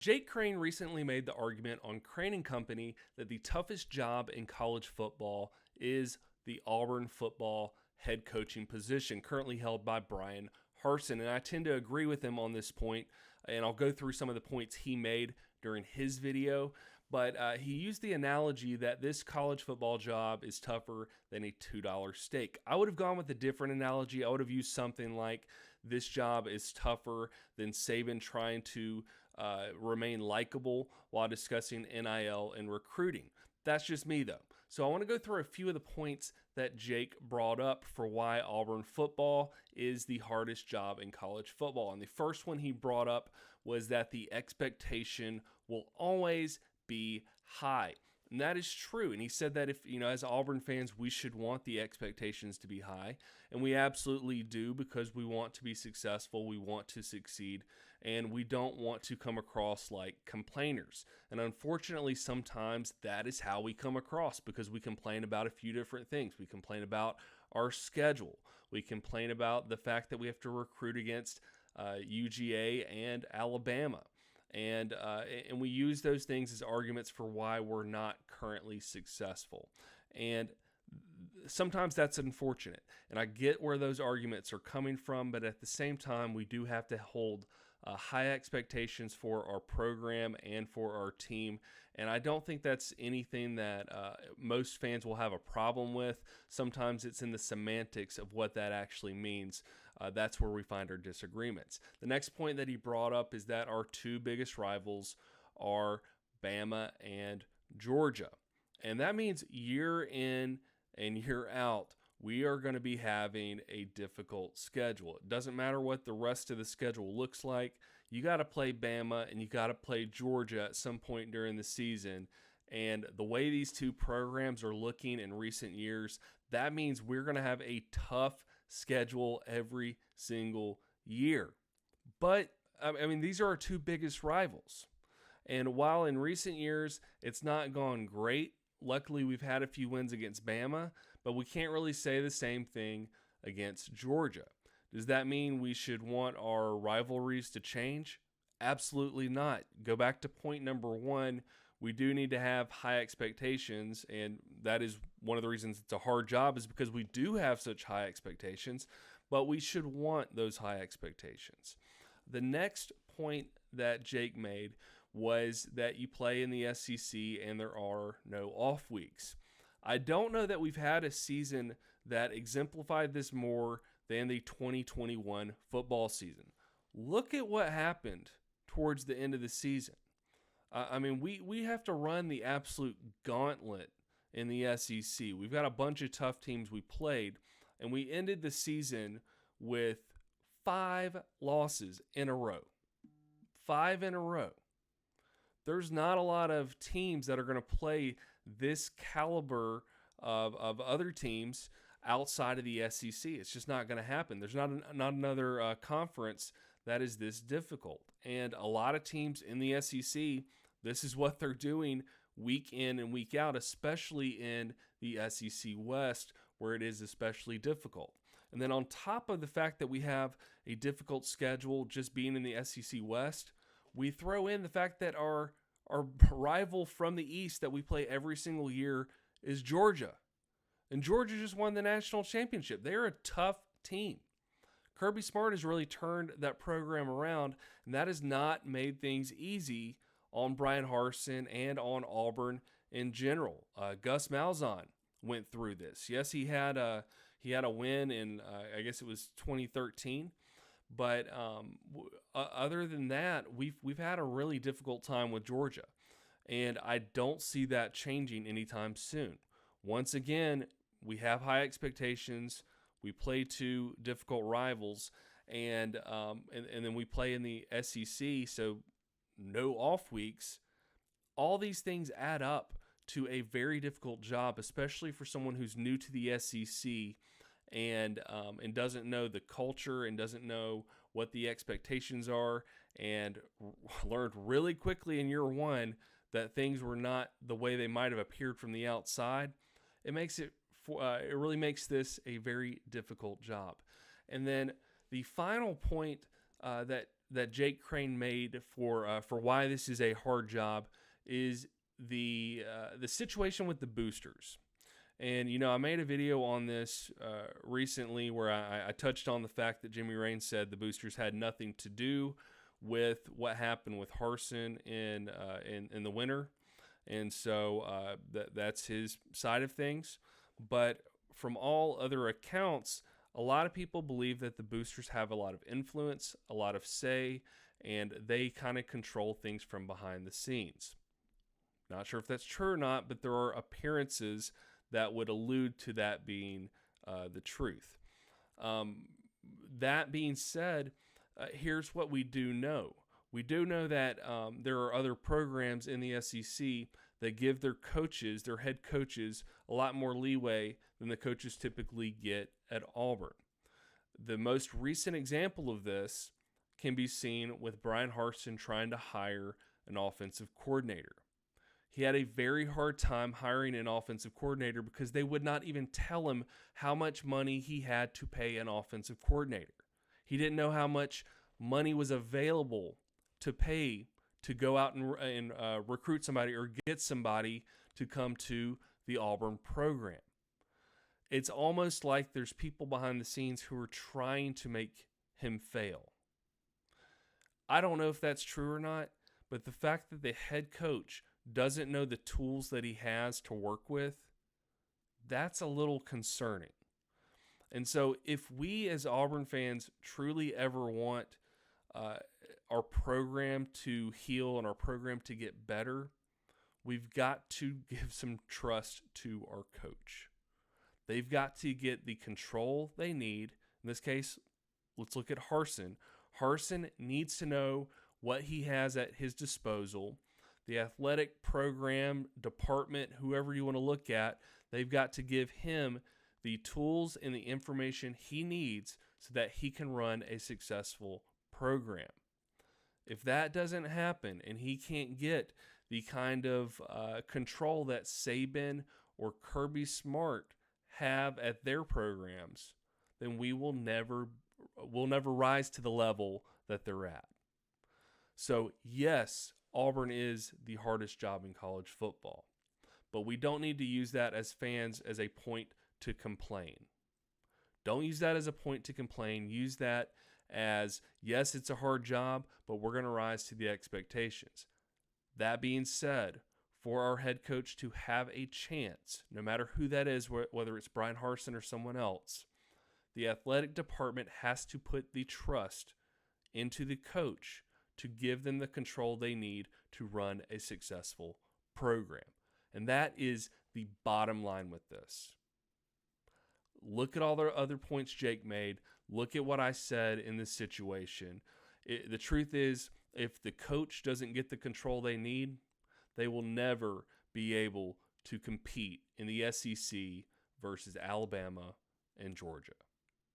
Jake Crane recently made the argument on Crane and Company that the toughest job in college football is the Auburn football head coaching position, currently held by Brian Harsin. And I tend to agree with him on this point, and I'll go through some of the points he made during his video. But he used the analogy that this college football job is tougher than a $2 steak. I would have gone with a different analogy. I would have used something like this job is tougher than Saban trying to remain likable while discussing NIL and recruiting. That's just me, though. So I want to go through a few of the points that Jake brought up for why Auburn football is the hardest job in college football. And the first one he brought up was that the expectation will always be high. And that is true. And he said that if, as Auburn fans, we should want the expectations to be high. And we absolutely do, because we want to be successful. We want to succeed. And we don't want to come across like complainers. And unfortunately, sometimes that is how we come across, because we complain about a few different things. We complain about our schedule. We complain about the fact that we have to recruit against UGA and Alabama. And we use those things as arguments for why we're not currently successful. And sometimes that's unfortunate. And I get where those arguments are coming from, but at the same time, we do have to hold high expectations for our program and for our team. And I don't think that's anything that most fans will have a problem with. Sometimes it's in the semantics of what that actually means. That's where we find our disagreements. The next point that he brought up is that our two biggest rivals are Bama and Georgia. And that means year in and year out, we are going to be having a difficult schedule. It doesn't matter what the rest of the schedule looks like. You got to play Bama and you got to play Georgia at some point during the season. And the way these two programs are looking in recent years, that means we're going to have a tough schedule every single year. But, I mean, these are our two biggest rivals. And while in recent years it's not gone great, luckily we've had a few wins against Bama, but we can't really say the same thing against Georgia. Does that mean we should want our rivalries to change? Absolutely not. Go back to point number one. We do need to have high expectations, and that is one of the reasons it's a hard job, is because we do have such high expectations, but we should want those high expectations. The next point that Jake made was that you play in the SEC and there are no off weeks. I don't know that we've had a season that exemplified this more than the 2021 football season. Look at what happened towards the end of the season. We have to run the absolute gauntlet in the SEC. We've got a bunch of tough teams we played, and we ended the season with 5 losses in a row. 5 in a row. There's not a lot of teams that are going to play this caliber of other teams outside of the SEC. It's just not going to happen. There's not another conference that is this difficult. And a lot of teams in the SEC, this is what they're doing week in and week out, especially in the SEC West, where it is especially difficult. And then on top of the fact that we have a difficult schedule just being in the SEC West, we throw in the fact that our rival from the East that we play every single year is Georgia. And Georgia just won the national championship. They're a tough team. Kirby Smart has really turned that program around, and that has not made things easy on Brian Harsin and on Auburn in general. Gus Malzahn went through this. Yes, he had a win in I guess it was 2013, but other than that, we've had a really difficult time with Georgia, and I don't see that changing anytime soon. Once again, we have high expectations. We play two difficult rivals, and then we play in the SEC, so no off weeks. All these things add up to a very difficult job, especially for someone who's new to the SEC and doesn't know the culture and doesn't know what the expectations are, and learned really quickly in year one that things were not the way they might have appeared from the outside. It really makes this a very difficult job. And then the final point that that Jake Crane made for why this is a hard job is the situation with the boosters. And, I made a video on this recently where I touched on the fact that Jimmy Raines said the boosters had nothing to do with what happened with Harsin in the winter. And so that's his side of things. But from all other accounts, a lot of people believe that the boosters have a lot of influence, a lot of say, and they kind of control things from behind the scenes. Not sure if that's true or not, but there are appearances that would allude to that being the truth. That being said, here's what we do know. We do know that there are other programs in the SEC that give their coaches, their head coaches, a lot more leeway than the coaches typically get at Auburn. The most recent example of this can be seen with Brian Harsin trying to hire an offensive coordinator. He had a very hard time hiring an offensive coordinator because they would not even tell him how much money he had to pay an offensive coordinator. He didn't know how much money was available to pay to go out and recruit somebody or get somebody to come to the Auburn program. It's almost like there's people behind the scenes who are trying to make him fail. I don't know if that's true or not, but the fact that the head coach doesn't know the tools that he has to work with, that's a little concerning. And so if we as Auburn fans truly ever want our program to heal and our program to get better, we've got to give some trust to our coach. They've got to get the control they need. In this case, let's look at Harsin. Harsin needs to know what he has at his disposal. The athletic program, department, whoever you want to look at, they've got to give him the tools and the information he needs so that he can run a successful program. If that doesn't happen and he can't get the kind of control that Saban or Kirby Smart have at their programs, then we'll never rise to the level that they're at. So yes, Auburn is the hardest job in college football, but we don't need to use that as fans as a point to complain. Don't use that as a point to complain. Use that as, yes, it's a hard job, but we're going to rise to the expectations. That being said, for our head coach to have a chance, no matter who that is, whether it's Brian Harsin or someone else, the athletic department has to put the trust into the coach to give them the control they need to run a successful program. And that is the bottom line with this. Look at all the other points Jake made. Look at what I said in this situation. The truth is, if the coach doesn't get the control they need, they will never be able to compete in the SEC versus Alabama and Georgia.